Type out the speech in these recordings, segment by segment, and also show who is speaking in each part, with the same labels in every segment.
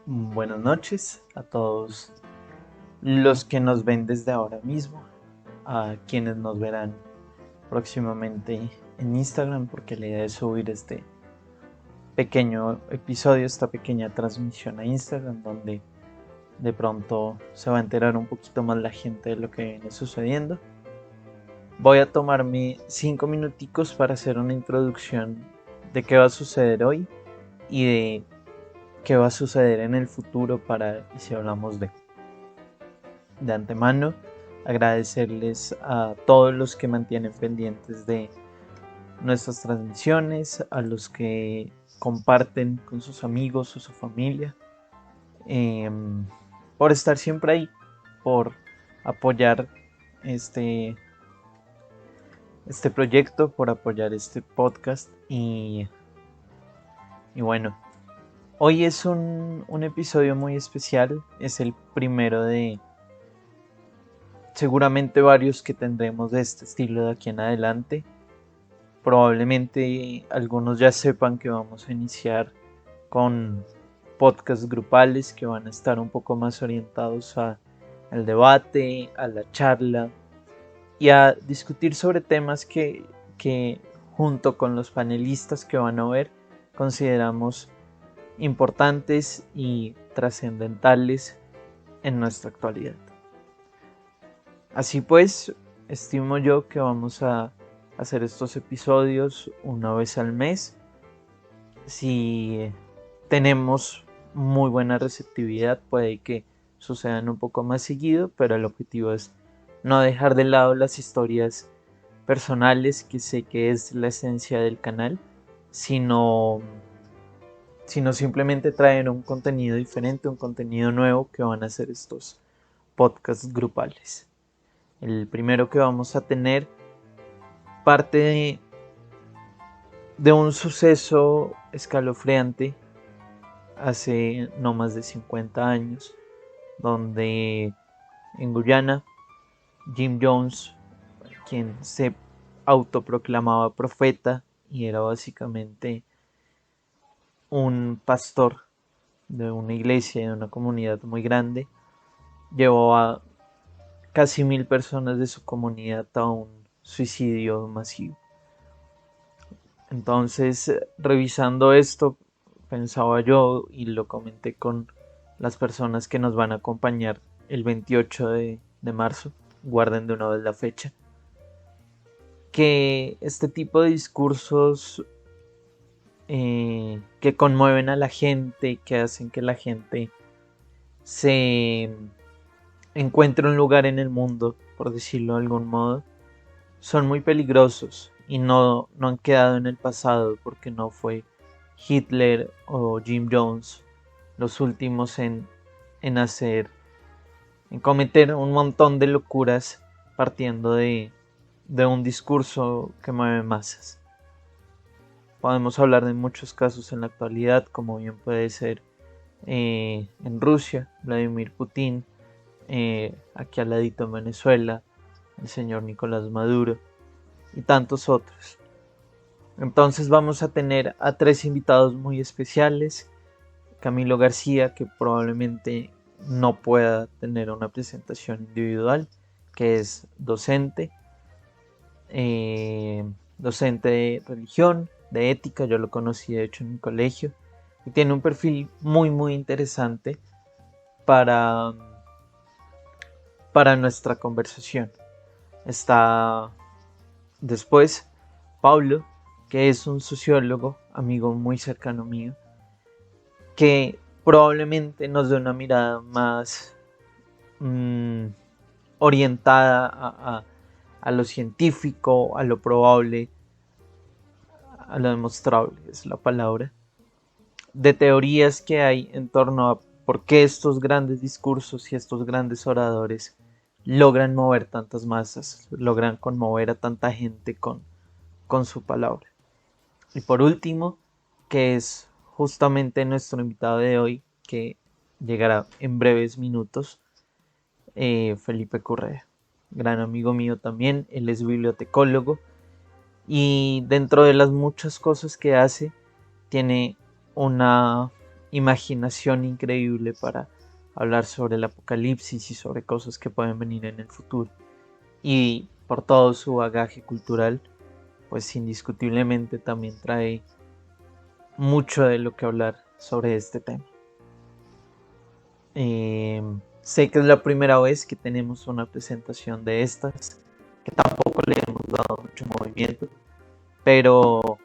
Speaker 1: Buenas noches a todos los que nos ven desde ahora mismo, a quienes nos verán próximamente en Instagram, porque la idea es subir este pequeño episodio, esta pequeña transmisión a Instagram, donde de pronto se va a enterar un poquito más la gente de lo que viene sucediendo. Voy a tomarme 5 minuticos para hacer una introducción de qué va a suceder hoy y de qué va a suceder en el futuro y si hablamos de antemano, agradecerles a todos los que mantienen pendientes de nuestras transmisiones, a los que comparten con sus amigos o su familia, eh, por estar siempre ahí, por apoyar este, este proyecto, por apoyar este podcast y bueno, hoy es un episodio muy especial, es el primero de seguramente varios que tendremos de este estilo de aquí en adelante. Probablemente algunos ya sepan que vamos a iniciar con podcasts grupales que van a estar un poco más orientados al debate, a la charla y a discutir sobre temas que junto con los panelistas que van a ver consideramos importantes y trascendentales en nuestra actualidad. Así pues, estimo yo que vamos a hacer estos episodios una vez al mes. Si tenemos muy buena receptividad, puede que sucedan un poco más seguido, pero el objetivo es no dejar de lado las historias personales, que sé que es la esencia del canal, sino, sino simplemente traer un contenido diferente, un contenido nuevo que van a ser estos podcasts grupales. El primero que vamos a tener parte de un suceso escalofriante hace no más de 50 años, donde en Guyana Jim Jones, quien se autoproclamaba profeta y era básicamente un pastor de una iglesia, de una comunidad muy grande, llevó a casi 1000 personas de su comunidad a un suicidio masivo. Entonces, revisando esto, pensaba yo y lo comenté con las personas que nos van a acompañar el 28 de marzo, guarden de una vez la fecha, que este tipo de discursos que conmueven a la gente, que hacen que la gente se encuentre un lugar en el mundo, por decirlo de algún modo, son muy peligrosos y no han quedado en el pasado porque no fue Hitler o Jim Jones los últimos en hacer, en cometer un montón de locuras partiendo de un discurso que mueve masas. Podemos hablar de muchos casos en la actualidad, como bien puede ser en Rusia, Vladimir Putin, aquí al ladito en Venezuela, el señor Nicolás Maduro y tantos otros. Entonces vamos a tener a 3 invitados muy especiales. Camilo García, que probablemente no pueda tener una presentación individual, que es docente, docente de religión, de ética, yo lo conocí de hecho en mi colegio, y tiene un perfil muy interesante para, para nuestra conversación. Está después Pablo, que es un sociólogo, amigo muy cercano mío, que probablemente nos dé una mirada más mmm, orientada a lo científico, a lo probable, a lo demostrable, es la palabra, de teorías que hay en torno a por qué estos grandes discursos y estos grandes oradores logran mover tantas masas, logran conmover a tanta gente con su palabra. Y por último, que es justamente nuestro invitado de hoy, que llegará en breves minutos, Felipe Correa, gran amigo mío también, él es bibliotecólogo y dentro de las muchas cosas que hace, tiene una imaginación increíble para hablar sobre el apocalipsis y sobre cosas que pueden venir en el futuro. Y por todo su bagaje cultural, pues indiscutiblemente también trae mucho de lo que hablar sobre este tema. Sé que es la primera vez que tenemos una presentación de estas, que tampoco le hemos dado mucho movimiento, pero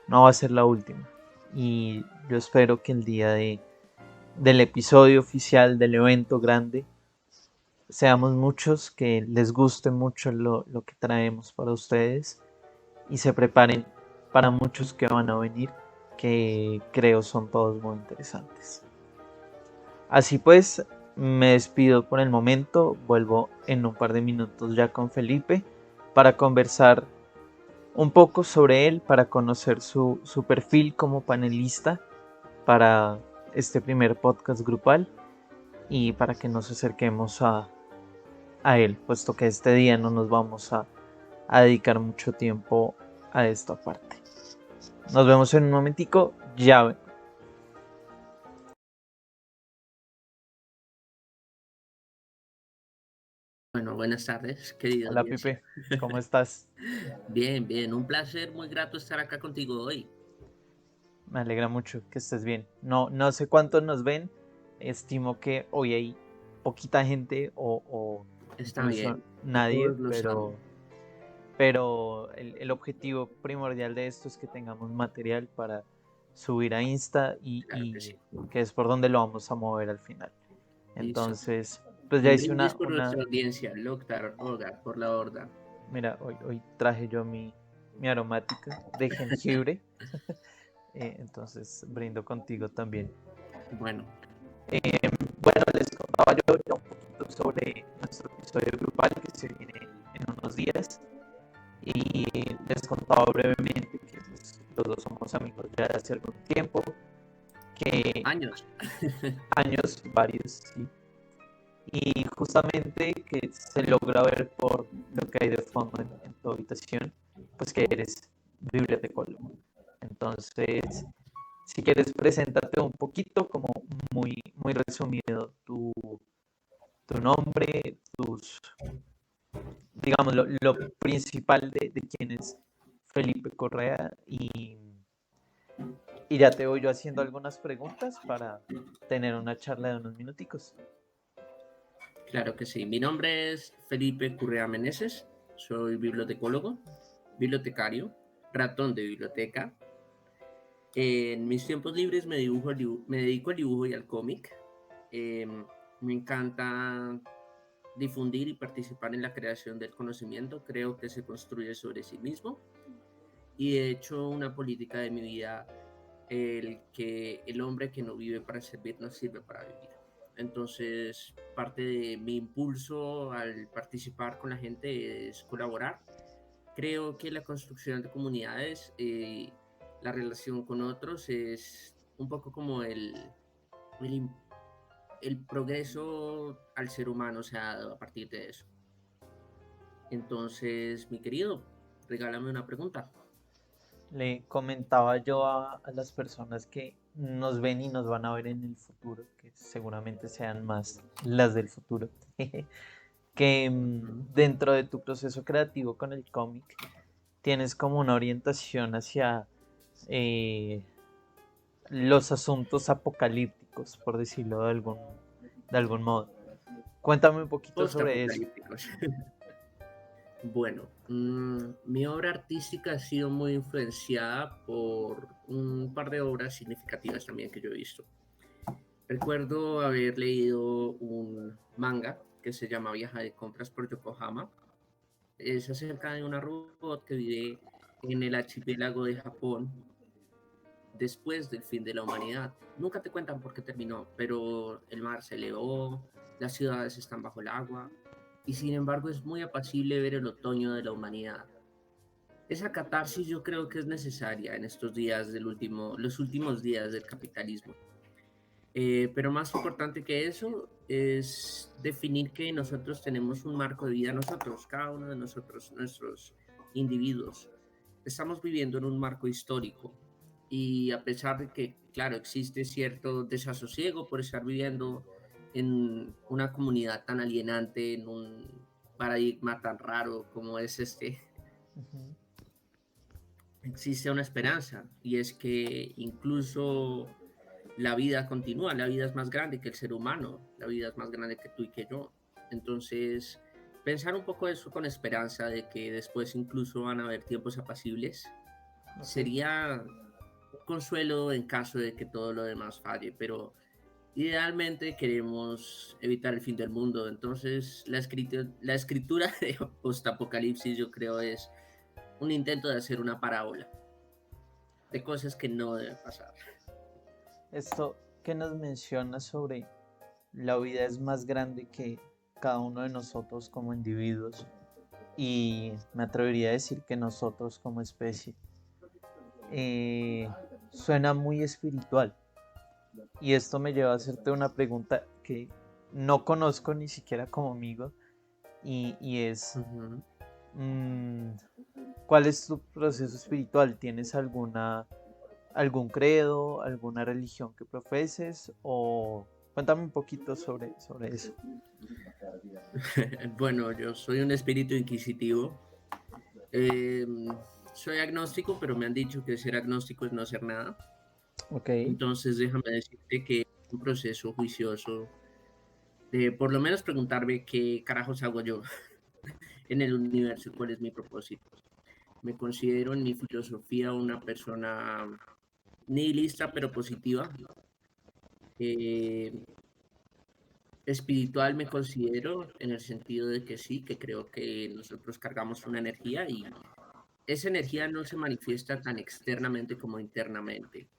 Speaker 1: no va a ser la última. Y yo espero que el día del episodio oficial del evento grande seamos muchos, que les guste mucho lo que traemos para ustedes y se preparen para muchos que van a venir, que creo son todos muy interesantes. Así pues, me despido por el momento, vuelvo en un par de minutos ya con Felipe para conversar un poco sobre él, para conocer su perfil como panelista para este primer podcast grupal y para que nos acerquemos a él, puesto que este día no nos vamos a dedicar mucho tiempo a esta parte. Nos vemos en un momentico, ya ven.
Speaker 2: Bueno, buenas tardes, querida
Speaker 1: Hola
Speaker 2: audiencia.
Speaker 1: Pipe, ¿cómo estás?
Speaker 2: Bien, bien, un placer muy grato estar acá contigo hoy.
Speaker 1: Me alegra mucho que estés bien. No sé cuántos nos ven, estimo que hoy hay poquita gente o
Speaker 2: Está
Speaker 1: incluso
Speaker 2: bien, a
Speaker 1: nadie,
Speaker 2: todos los amo.
Speaker 1: pero el objetivo primordial de esto es que tengamos material para subir a Insta
Speaker 2: Claro que sí.
Speaker 1: que es por donde lo vamos a mover al final.
Speaker 2: Listo.
Speaker 1: Entonces, pues ya
Speaker 2: Un
Speaker 1: hice
Speaker 2: brindis por nuestra audiencia, Loctar, Hogar, por la horda.
Speaker 1: mira, hoy traje yo mi aromática de jengibre, entonces brindo contigo también.
Speaker 2: Bueno,
Speaker 1: Bueno, les contaba yo ya un poquito sobre nuestro episodio grupal que se viene en unos días y les contaba brevemente que pues, los dos somos amigos ya de hace algún tiempo, que
Speaker 2: años.
Speaker 1: años, varios, sí, y justamente que se logra ver por lo que hay de fondo en tu habitación, pues que eres bibliotecólogo. Entonces, si quieres, preséntate un poquito, como muy resumido, tu nombre, digamos, lo principal de quién es Felipe Correa y ya te voy yo haciendo algunas preguntas para tener una charla de unos minuticos.
Speaker 2: Claro que sí. Mi nombre es Felipe Currea Meneses, soy bibliotecólogo, bibliotecario, ratón de biblioteca. En mis tiempos libres me dedico al dibujo y al cómic. Me encanta difundir y participar en la creación del conocimiento. Creo que se construye sobre sí mismo y he hecho una política de mi vida el que el hombre que no vive para servir no sirve para vivir. Entonces, parte de mi impulso al participar con la gente es colaborar. Creo que la construcción de comunidades, la relación con otros es un poco como el, el progreso al ser humano se ha dado a partir de eso. Entonces, mi querido, regálame una pregunta.
Speaker 1: Le comentaba yo a las personas que nos ven y nos van a ver en el futuro, que seguramente sean más las del futuro, que
Speaker 2: Ujú.
Speaker 1: dentro de tu proceso creativo con el cómic tienes como una orientación hacia eh, los asuntos apocalípticos, por decirlo de algún modo. Cuéntame un poquito sobre eso.
Speaker 2: Post-apocalípticos. Bueno, mi obra artística ha sido muy influenciada por un par de obras significativas también que yo he visto. Recuerdo haber leído un manga que se llama Viaja de compras por Yokohama. Es acerca de una robot que vive en el archipiélago de Japón después del fin de la humanidad. Nunca te cuentan por qué terminó, pero el mar se elevó, las ciudades están bajo el agua, y sin embargo es muy apacible ver el otoño de la humanidad. Esa catarsis yo creo que es necesaria en estos días los últimos días del capitalismo. Pero más importante que eso es definir que nosotros tenemos un marco de vida, nosotros, cada uno de nosotros, nuestros individuos. Estamos viviendo en un marco histórico. Y a pesar de que, claro, existe cierto desasosiego por estar viviendo en una comunidad tan alienante, en un paradigma tan raro como es este,
Speaker 1: Ujú.
Speaker 2: existe una esperanza y es que incluso la vida continúa, la vida es más grande que el ser humano, la vida es más grande que tú y que yo. Entonces, pensar un poco eso con esperanza de que después incluso van a haber tiempos apacibles
Speaker 1: Ok.
Speaker 2: sería un consuelo en caso de que todo lo demás falle, pero idealmente queremos evitar el fin del mundo. Entonces, la escritura de Postapocalipsis yo creo es un intento de hacer una parábola de cosas que no deben pasar.
Speaker 1: Esto que nos menciona sobre la vida es más grande que cada uno de nosotros como individuos y me atrevería a decir que nosotros como especie. Suena muy espiritual y esto me lleva a hacerte una pregunta que no conozco ni siquiera como amigo y es,
Speaker 2: Ujú.
Speaker 1: mm, ¿cuál es tu proceso espiritual? ¿Tienes algún credo, alguna religión que profeses o cuéntame un poquito sobre eso?
Speaker 2: Bueno, yo soy un espíritu inquisitivo. Eh, Soy agnóstico, pero me han dicho que ser agnóstico es no hacer nada.
Speaker 1: Ok,
Speaker 2: Entonces déjame decirte que es un proceso juicioso de por lo menos preguntarme qué carajos hago yo en el universo y cuál es mi propósito. Me considero en mi filosofía una persona nihilista pero positiva. Eh, Espiritual me considero en el sentido de que sí, que creo que nosotros cargamos una energía y esa energía no se manifiesta tan externamente como internamente.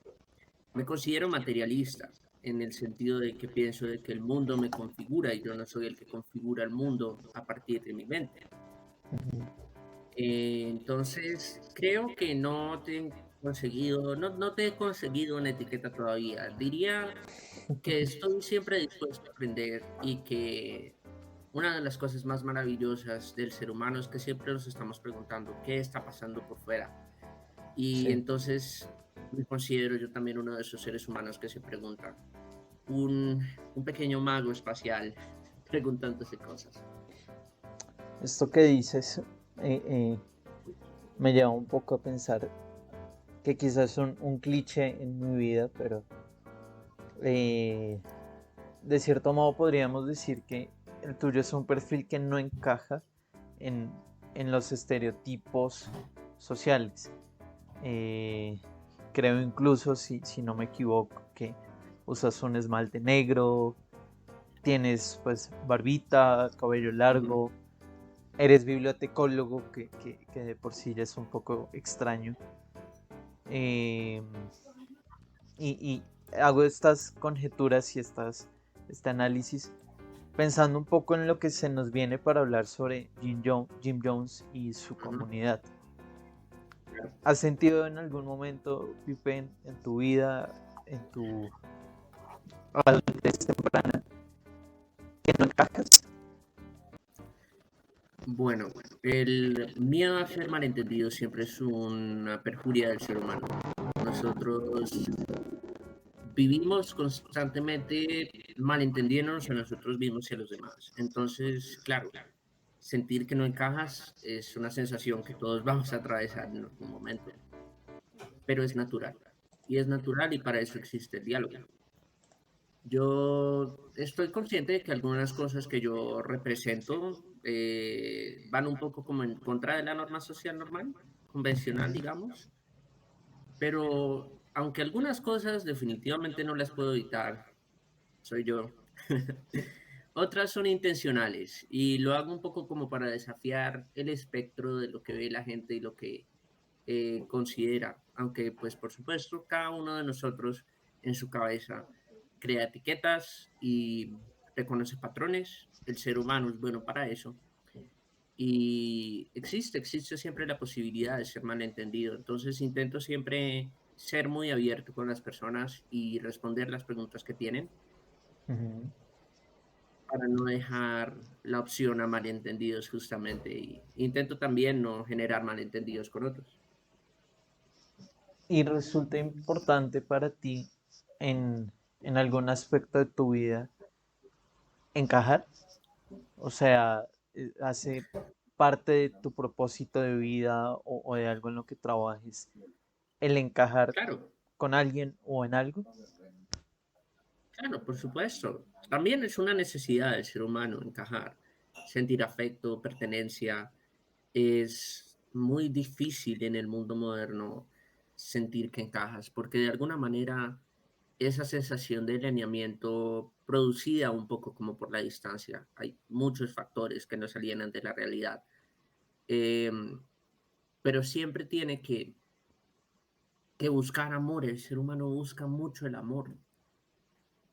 Speaker 2: Me considero materialista en el sentido de que pienso de que el mundo me configura y yo no soy el que configura el mundo a partir de mi mente. Entonces, creo que no te he conseguido, no te he conseguido una etiqueta todavía. Diría que estoy siempre dispuesto a aprender y que una de las cosas más maravillosas del ser humano es que siempre nos estamos preguntando qué está pasando por fuera. Y
Speaker 1: sí.
Speaker 2: entonces me considero yo también uno de esos seres humanos que se preguntan, un pequeño mago espacial preguntándose cosas.
Speaker 1: Esto que dices me lleva un poco a pensar que quizás es un cliché en mi vida, pero eh, de cierto modo podríamos decir que el tuyo es un perfil que no encaja en, en los estereotipos sociales. Eh, Creo incluso, si no me equivoco, que usas un esmalte negro, tienes pues barbita, cabello
Speaker 2: Ujú.
Speaker 1: largo, eres bibliotecólogo, que de por sí ya es un poco extraño. Eh, y hago estas conjeturas y este análisis pensando un poco en lo que se nos viene para hablar sobre Jim Jones y su
Speaker 2: Ujú.
Speaker 1: comunidad.
Speaker 2: Claro.
Speaker 1: ¿Has sentido en algún momento, Pipe, en tu vida, en tu adultez temprana, que no encajas?
Speaker 2: Bueno, el miedo a ser malentendido siempre es una perjuria del ser humano. Nosotros vivimos constantemente malentendiéndonos a nosotros mismos y a los demás. Entonces, claro, sentir que no encajas es una sensación que todos vamos a atravesar en algún momento, pero es natural. Y es natural y para eso existe el diálogo. Yo estoy consciente de que algunas cosas que yo represento van un poco como en contra de la norma social normal, convencional, digamos, pero aunque algunas cosas definitivamente no las puedo evitar, soy yo. Otras son intencionales y lo hago un poco como para desafiar el espectro de lo que ve la gente y lo que considera, aunque pues por supuesto cada uno de nosotros en su cabeza crea etiquetas y reconoce patrones, el ser humano es bueno para eso y existe siempre la posibilidad de ser malentendido, entonces intento siempre ser muy abierto con las personas y responder las preguntas que tienen
Speaker 1: Ujú.
Speaker 2: para no dejar la opción a malentendidos justamente y intento también no generar malentendidos con otros.
Speaker 1: y resulta importante para ti en algún aspecto de tu vida encajar, o sea, hace parte de tu propósito de vida o de algo en lo que trabajes, el encajar
Speaker 2: Claro,
Speaker 1: con alguien o en algo.
Speaker 2: claro, por supuesto. También es una necesidad del ser humano encajar, sentir afecto, pertenencia. Es muy difícil en el mundo moderno sentir que encajas, porque de alguna manera esa sensación de alineamiento producida un poco como por la distancia. Hay muchos factores que nos alienan de la realidad, em, pero siempre tiene que buscar amor. El ser humano busca mucho el amor.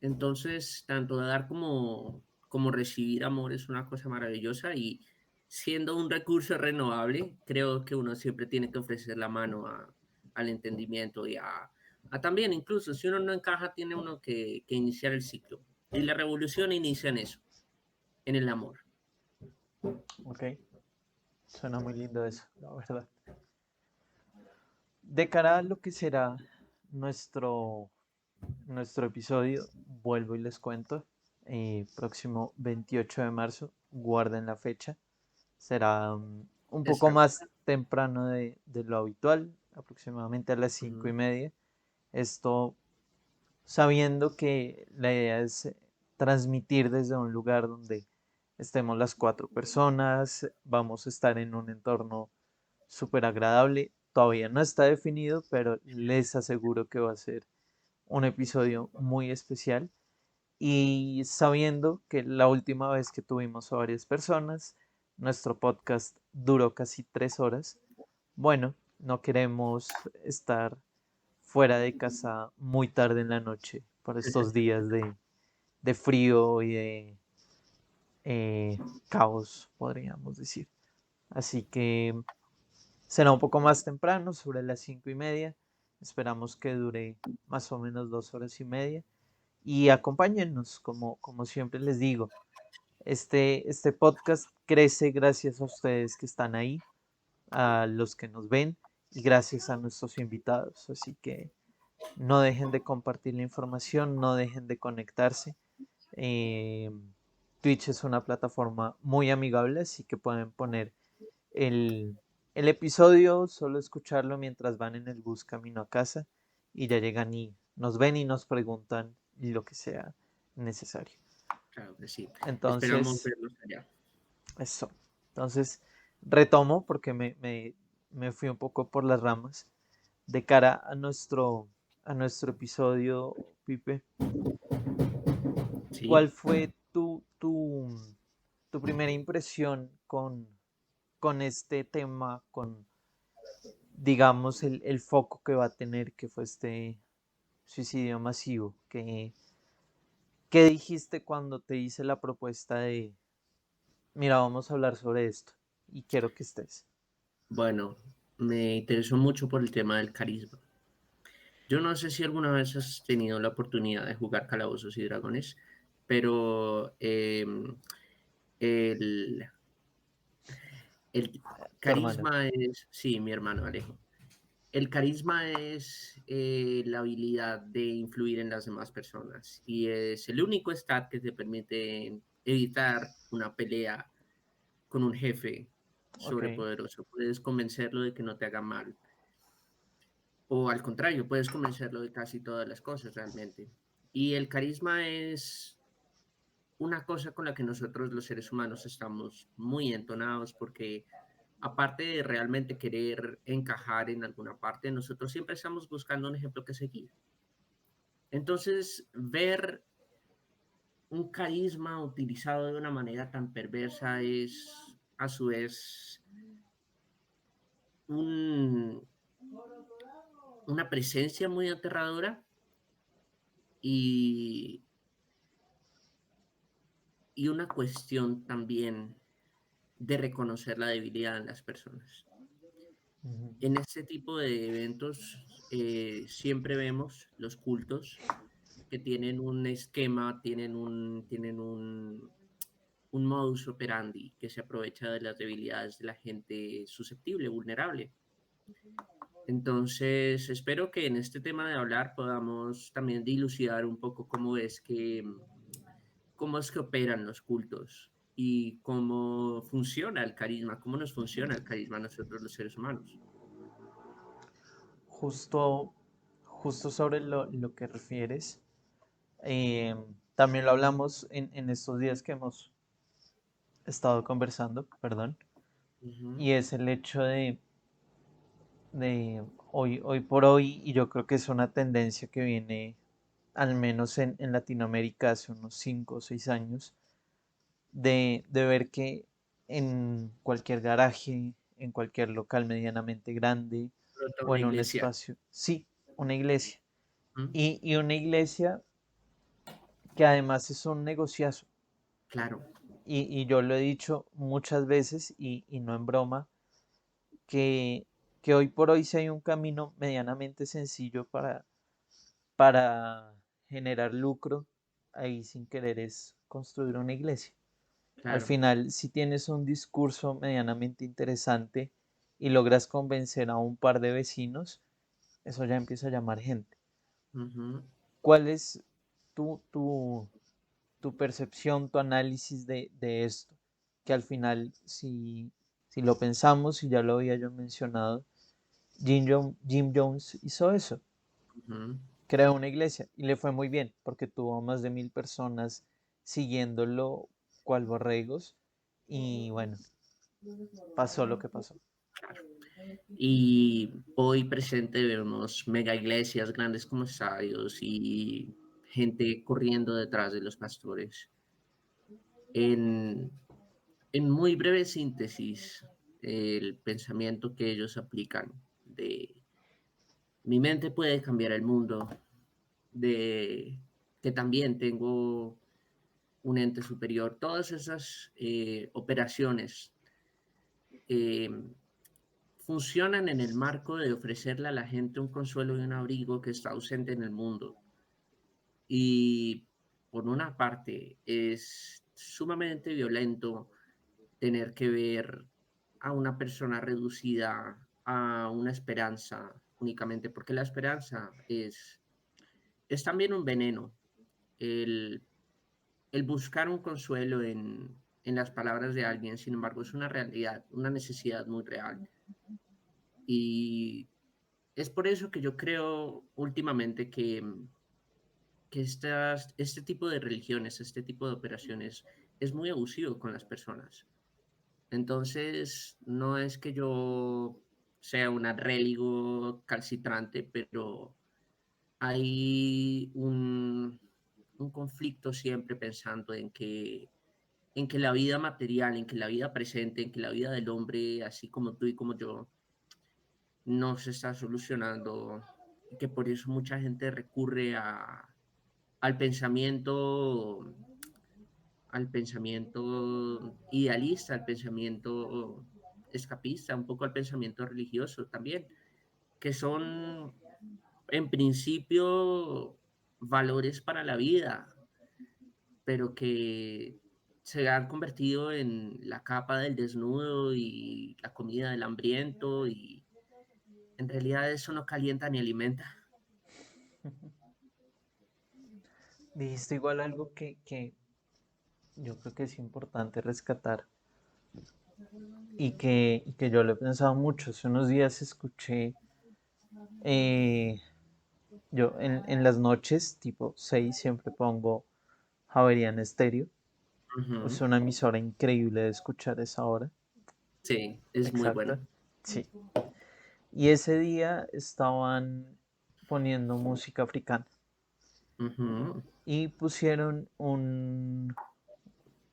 Speaker 2: Entonces, tanto dar como recibir amor es una cosa maravillosa y siendo un recurso renovable, creo que uno siempre tiene que ofrecer la mano al entendimiento y a también, incluso si uno no encaja, tiene uno que iniciar el ciclo. Y la revolución inicia en eso, en el amor.
Speaker 1: Ok, suena muy lindo eso, la verdad. De cara a lo que será nuestro, nuestro episodio, vuelvo y les cuento, próximo 28 de marzo, guarden la fecha, será un poco
Speaker 2: Exacto.
Speaker 1: más temprano de lo habitual, aproximadamente a las cinco y
Speaker 2: Ujú.
Speaker 1: media. Esto sabiendo que la idea es transmitir desde un lugar donde estemos las cuatro personas, vamos a estar en un entorno súper agradable. Todavía no está definido, pero les aseguro que va a ser un episodio muy especial. Y sabiendo que la última vez que tuvimos a varias personas, nuestro podcast duró casi 3 horas, bueno, no queremos estar fuera de casa muy tarde en la noche por estos días de frío y de caos, podríamos decir. Así que será un poco más temprano, sobre las 5:30. Esperamos que dure más o menos 2 horas y media. Y acompáñennos, como siempre les digo. Este podcast crece gracias a ustedes que están ahí, a los que nos ven y gracias a nuestros invitados. Así que no dejen de compartir la información, no dejen de conectarse. Eh, Twitch es una plataforma muy amigable, así que pueden poner el, el episodio, solo escucharlo mientras van en el bus camino a casa y ya llegan y nos ven y nos preguntan lo que sea necesario.
Speaker 2: Claro que sí. Esperamos
Speaker 1: Entonces,
Speaker 2: verlos allá.
Speaker 1: eso. Entonces, retomo porque me fui un poco por las ramas. De cara a nuestro episodio, Pipe,
Speaker 2: Sí.
Speaker 1: ¿cuál fue tu primera impresión con este tema, con, digamos, el foco que va a tener, que fue este suicidio masivo? ¿Qué dijiste cuando te hice la propuesta de, mira, vamos a hablar sobre esto y quiero que estés?
Speaker 2: Bueno, me interesó mucho por el tema del carisma. Yo no sé si alguna vez has tenido la oportunidad de jugar Calabozos y Dragones, pero el, el
Speaker 1: Tu hermano.
Speaker 2: carisma es, sí, mi hermano Alejo, el carisma es la habilidad de influir en las demás personas y es el único stat que te permite evitar una pelea con un jefe
Speaker 1: Ok,
Speaker 2: sobrepoderoso. Puedes convencerlo de que no te haga mal. O al contrario, puedes convencerlo de casi todas las cosas realmente. Y el carisma es una cosa con la que nosotros los seres humanos estamos muy entonados porque aparte de realmente querer encajar en alguna parte, nosotros siempre estamos buscando un ejemplo que seguir. Entonces, ver un carisma utilizado de una manera tan perversa es a su vez un, una presencia muy aterradora y una cuestión también de reconocer la debilidad en las personas.
Speaker 1: ujú,
Speaker 2: En este tipo de eventos siempre vemos los cultos que tienen un esquema, tienen un modus operandi que se aprovecha de las debilidades de la gente susceptible, vulnerable. Entonces, espero que en este tema de hablar podamos también dilucidar un poco cómo es que operan los cultos y cómo funciona el carisma, cómo nos funciona el carisma a nosotros los seres humanos.
Speaker 1: Justo, justo sobre lo que refieres, eh, también lo hablamos en estos días que hemos estado conversando, perdón,
Speaker 2: Ujú,
Speaker 1: y es el hecho de hoy por hoy, y yo creo que es una tendencia que viene al menos en Latinoamérica hace unos 5 o 6 años, de ver que en cualquier garaje, en cualquier local medianamente grande
Speaker 2: brota
Speaker 1: o
Speaker 2: una
Speaker 1: en un
Speaker 2: iglesia.
Speaker 1: espacio, sí, una iglesia.
Speaker 2: ¿Mm?
Speaker 1: Y una iglesia que además es un negociazo.
Speaker 2: Claro,
Speaker 1: Y yo lo he dicho muchas veces y no en broma, que, que hoy por hoy si hay un camino medianamente sencillo para generar lucro, ahí sin querer es construir una iglesia. Al
Speaker 2: claro.
Speaker 1: final, si tienes un discurso medianamente interesante y logras convencer a un par de vecinos, eso ya empieza a llamar gente.
Speaker 2: Ujú.
Speaker 1: ¿Cuál es tu, tu, tu percepción, tu análisis de esto? Que al final, si lo pensamos, y ya lo había yo mencionado, Jim Jones hizo eso,
Speaker 2: Ujú.
Speaker 1: creó una iglesia y le fue muy bien porque tuvo más de 1000 personas siguiéndolo cual borregos y bueno, pasó lo que pasó.
Speaker 2: Y hoy presente vemos mega iglesias grandes como estadios y gente corriendo detrás de los pastores. En, en muy breve síntesis, el pensamiento que ellos aplican de mi mente puede cambiar el mundo, de que también tengo un ente superior, todas esas operaciones eh, funcionan en el marco de ofrecerle a la gente un consuelo y un abrigo que está ausente en el mundo. Y por una parte es sumamente violento tener que ver a una persona reducida a una esperanza únicamente, porque la esperanza es también un veneno. El, el buscar un consuelo en las palabras de alguien, sin embargo, es una realidad, una necesidad muy real. Y es por eso que yo creo últimamente que este tipo de religiones, este tipo de operaciones es muy abusivo con las personas. Entonces, no es que yo sea un religo calcitrante, pero hay un conflicto siempre pensando en que la vida material, en que la vida presente, en que la vida del hombre, así como tú y como yo, no se está solucionando y que por eso mucha gente recurre al al pensamiento idealista, al pensamiento escapista, un poco al pensamiento religioso también, que son en principio valores para la vida, pero que se han convertido en la capa del desnudo y la comida del hambriento y en realidad eso no calienta ni alimenta.
Speaker 1: Dijiste igual algo que yo creo que es importante rescatar y que yo lo he pensado mucho. Hace unos días escuché, eh, yo en las noches, tipo 6 siempre pongo Javerian Stereo. Es
Speaker 2: Ujú.
Speaker 1: una emisora increíble de escuchar esa hora.
Speaker 2: Sí, es muy
Speaker 1: Exacto.
Speaker 2: buena.
Speaker 1: Sí. Y ese día estaban poniendo música africana
Speaker 2: Ujú,
Speaker 1: y pusieron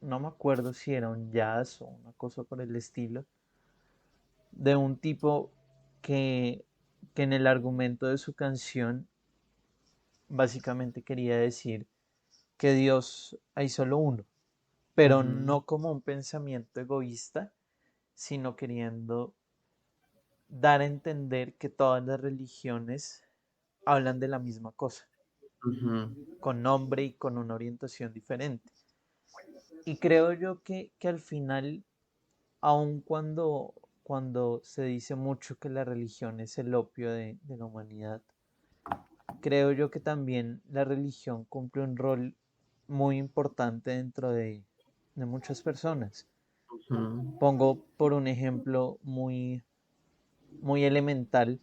Speaker 1: no me acuerdo si era un jazz o una cosa por el estilo, de un tipo que, que en el argumento de su canción básicamente quería decir que Dios hay solo uno, pero
Speaker 2: ujú,
Speaker 1: no como un pensamiento egoísta, sino queriendo dar a entender que todas las religiones hablan de la misma cosa,
Speaker 2: ujú.
Speaker 1: con nombre y con una orientación diferente. Y creo yo que al final, aun cuando cuando se dice mucho que la religión es el opio de la humanidad, creo yo que también la religión cumple un rol muy importante dentro de muchas personas.
Speaker 2: Ujú,
Speaker 1: Pongo por un ejemplo muy elemental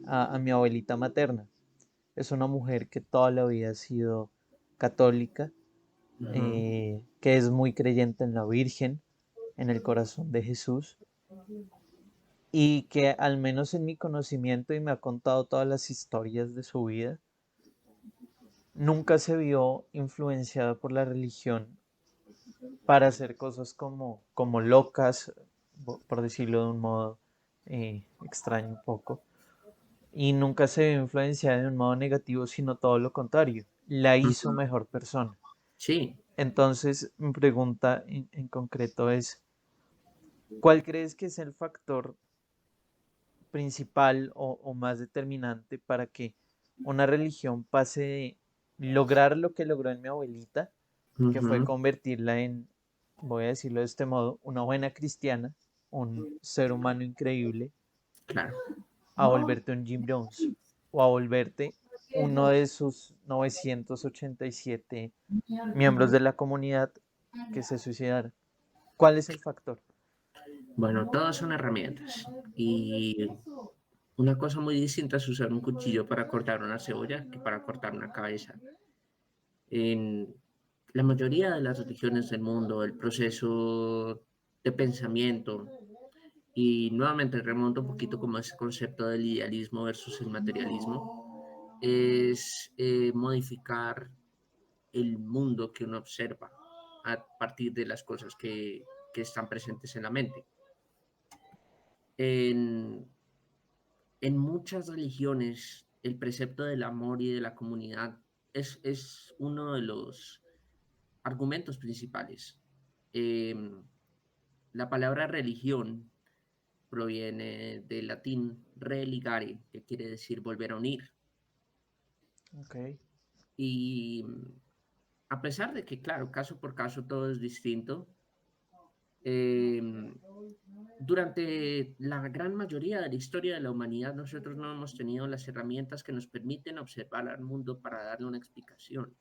Speaker 1: a mi abuelita materna. Es una mujer que toda la vida ha sido católica,
Speaker 2: ujú.
Speaker 1: que es muy creyente en la Virgen, en el corazón de Jesús, y que al menos en mi conocimiento y me ha contado todas las historias de su vida, nunca se vio influenciada por la religión para hacer cosas como locas, por decirlo de un modo extraño un poco, y nunca se vio influenciada de un modo negativo, sino todo lo contrario, la hizo
Speaker 2: Ujú.
Speaker 1: mejor persona.
Speaker 2: Sí,
Speaker 1: Entonces, mi pregunta en concreto es, ¿cuál crees que es el factor principal o más determinante para que una religión pase de lograr lo que logró en mi abuelita, que fue
Speaker 2: ujú,
Speaker 1: convertirla en, voy a decirlo de este modo, una buena cristiana, un ser humano increíble,
Speaker 2: claro.
Speaker 1: a volverte un Jim Jones o a volverte uno de sus 987 miembros de la comunidad que se suicidaron? ¿Cuál es el factor?
Speaker 2: Bueno, todas son herramientas. Y una cosa muy distinta es usar un cuchillo para cortar una cebolla que para cortar una cabeza. En la mayoría de las religiones del mundo, el proceso de pensamiento, y nuevamente remonto un poquito como ese concepto del idealismo versus el materialismo, es modificar el mundo que uno observa a partir de las cosas que están presentes en la mente. En, en muchas religiones, el precepto del amor y de la comunidad es uno de los argumentos principales. Em, la palabra religión proviene del latín religare, que quiere decir volver a unir.
Speaker 1: Ok.
Speaker 2: Y a pesar de que, claro, caso por caso todo es distinto, em, durante la gran mayoría de la historia de la humanidad nosotros no hemos tenido las herramientas que nos permiten observar al mundo para darle una explicación.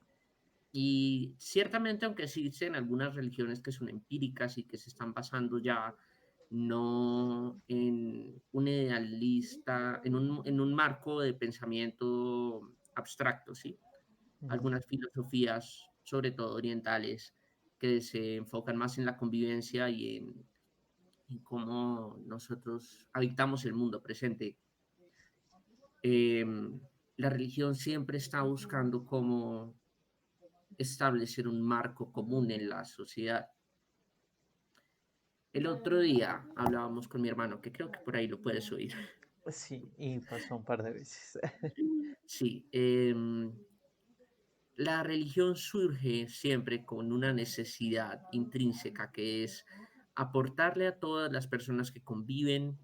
Speaker 2: Y ciertamente, aunque existen algunas religiones que son empíricas y que se están basando ya no en un idealista, en un marco de pensamiento abstracto, ¿sí?
Speaker 1: Ujú.
Speaker 2: Algunas filosofías, sobre todo orientales, que se enfocan más en la convivencia y en cómo nosotros habitamos el mundo presente. Em, la religión siempre está buscando cómo establecer un marco común en la sociedad. El otro día hablábamos con mi hermano, que creo que por ahí lo puedes oír.
Speaker 1: Sí, y pasó un par de veces.
Speaker 2: Sí, la religión surge siempre con una necesidad intrínseca que es aportarle a todas las personas que conviven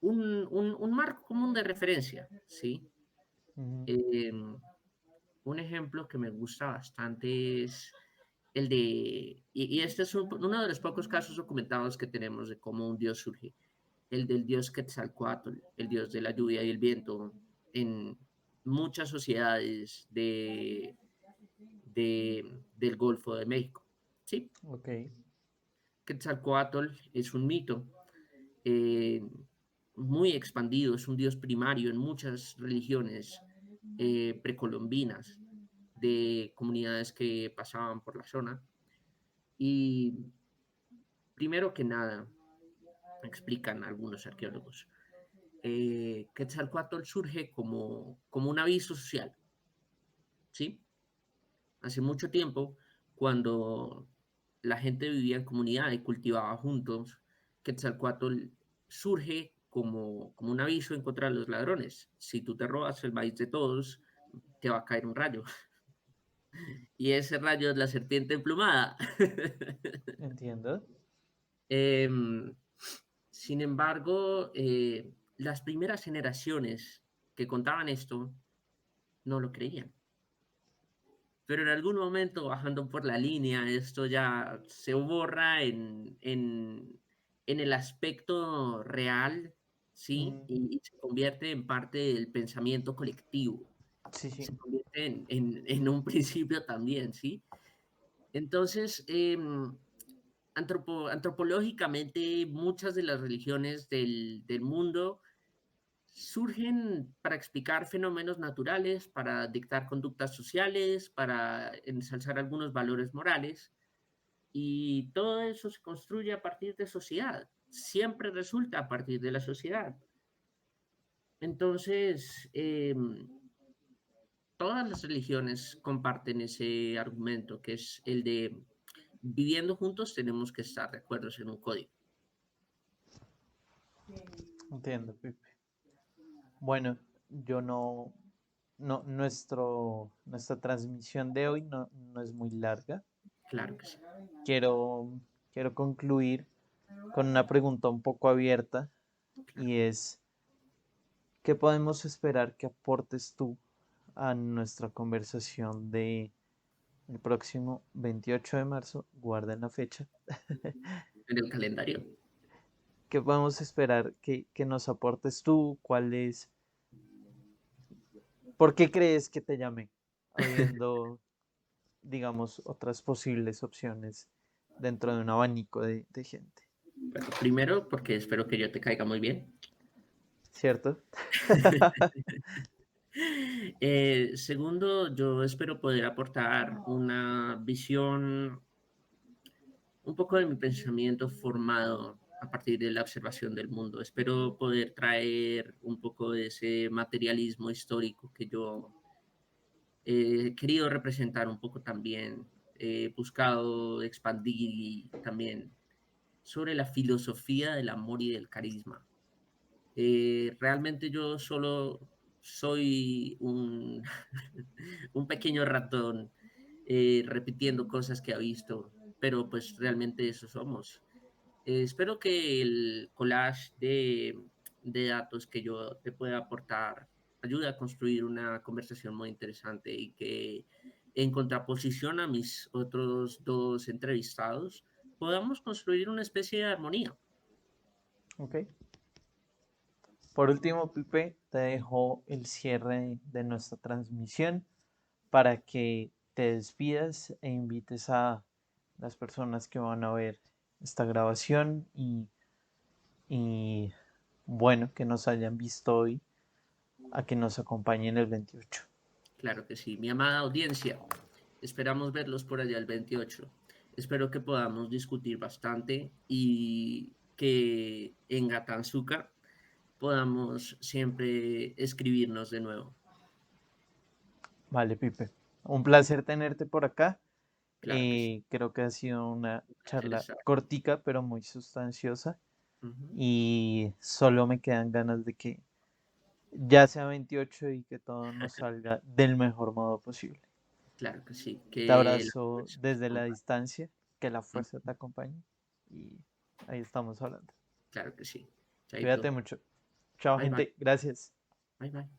Speaker 2: un marco común de referencia, ¿sí?
Speaker 1: Ujú.
Speaker 2: Em, un ejemplo que me gusta bastante es el de, y este es uno de los pocos casos documentados que tenemos de cómo un dios surge, el del dios Quetzalcóatl, el dios de la lluvia y el viento, en muchas sociedades del Golfo de México. ¿Sí?
Speaker 1: Ok.
Speaker 2: Quetzalcóatl es un mito eh, muy expandido, es un dios primario en muchas religiones precolombinas de comunidades que pasaban por la zona. Y primero que nada, explican algunos arqueólogos, Quetzalcóatl surge como un aviso social, ¿sí? Hace mucho tiempo, cuando la gente vivía en comunidad y cultivaba juntos, Quetzalcóatl surge como un aviso en contra de los ladrones. Si tú te robas el maíz de todos, te va a caer un rayo. Y ese rayo es la serpiente emplumada.
Speaker 1: Entiendo.
Speaker 2: Em, sin embargo, las primeras generaciones que contaban esto no lo creían. Pero en algún momento, bajando por la línea, esto ya se borra en el aspecto real, ¿sí?
Speaker 1: Mm,
Speaker 2: Y se convierte en parte del pensamiento colectivo,
Speaker 1: sí, sí,
Speaker 2: se convierte en un principio también, ¿sí? Entonces, antropológicamente, muchas de las religiones del mundo surgen para explicar fenómenos naturales, para dictar conductas sociales, para ensalzar algunos valores morales, y todo eso se construye a partir de sociedad, siempre resulta a partir de la sociedad. Entonces, todas las religiones comparten ese argumento, que es el de viviendo juntos tenemos que estar de acuerdo en un código.
Speaker 1: entiendo, Pipe. Bueno, yo no, no, nuestra transmisión de hoy no es muy larga.
Speaker 2: Claro que sí.
Speaker 1: Quiero, quiero concluir con una pregunta un poco abierta
Speaker 2: Claro.
Speaker 1: y es, ¿qué podemos esperar que aportes tú a nuestra conversación de el próximo 28 de marzo? Guarden la fecha.
Speaker 2: En el calendario.
Speaker 1: ¿Qué podemos esperar que nos aportes tú? ¿Cuál es? ¿Por qué crees que te llamé? Habiendo, digamos, otras posibles opciones dentro de un abanico de gente,
Speaker 2: Bueno, primero, porque espero que yo te caiga muy bien.
Speaker 1: ¿cierto?
Speaker 2: Segundo, yo espero poder aportar una visión, un poco de mi pensamiento formado a partir de la observación del mundo. Espero poder traer un poco de ese materialismo histórico que yo he querido representar un poco también. He buscado expandir y también sobre la filosofía del amor y del carisma. Realmente yo solo soy un, un pequeño ratón repitiendo cosas que ha visto, pero pues realmente eso somos. Espero que el collage de datos que yo te pueda aportar ayude a construir una conversación muy interesante y que en contraposición a mis otros dos entrevistados podamos construir una especie de armonía.
Speaker 1: Ok. Por último, Pipe, te dejo el cierre de nuestra transmisión para que te despidas e invites a las personas que van a ver esta grabación y bueno, que nos hayan visto hoy, a que nos acompañen el 28.
Speaker 2: Claro que sí. Mi amada audiencia, esperamos verlos por allá el 28. Espero que podamos discutir bastante y que en Gatanzuka podamos siempre escribirnos de nuevo.
Speaker 1: Vale, Pipe. Un placer tenerte por acá.
Speaker 2: Claro que sí.
Speaker 1: Creo que ha sido una
Speaker 2: Un placer
Speaker 1: charla
Speaker 2: estar.
Speaker 1: cortica, pero muy sustanciosa.
Speaker 2: Ujú.
Speaker 1: Y solo me quedan ganas de que ya sea 28 y que todo nos salga del mejor modo posible.
Speaker 2: Claro que sí.
Speaker 1: Te
Speaker 2: Que la
Speaker 1: abrazo
Speaker 2: fuerza nos
Speaker 1: desde la
Speaker 2: acompañe.
Speaker 1: distancia, que la fuerza te
Speaker 2: Ujú.
Speaker 1: acompañe y ahí estamos hablando.
Speaker 2: Claro que sí.
Speaker 1: Cuídate
Speaker 2: Chaito.
Speaker 1: mucho. Chao,
Speaker 2: Bye bye.
Speaker 1: gente. Gracias.
Speaker 2: Bye bye.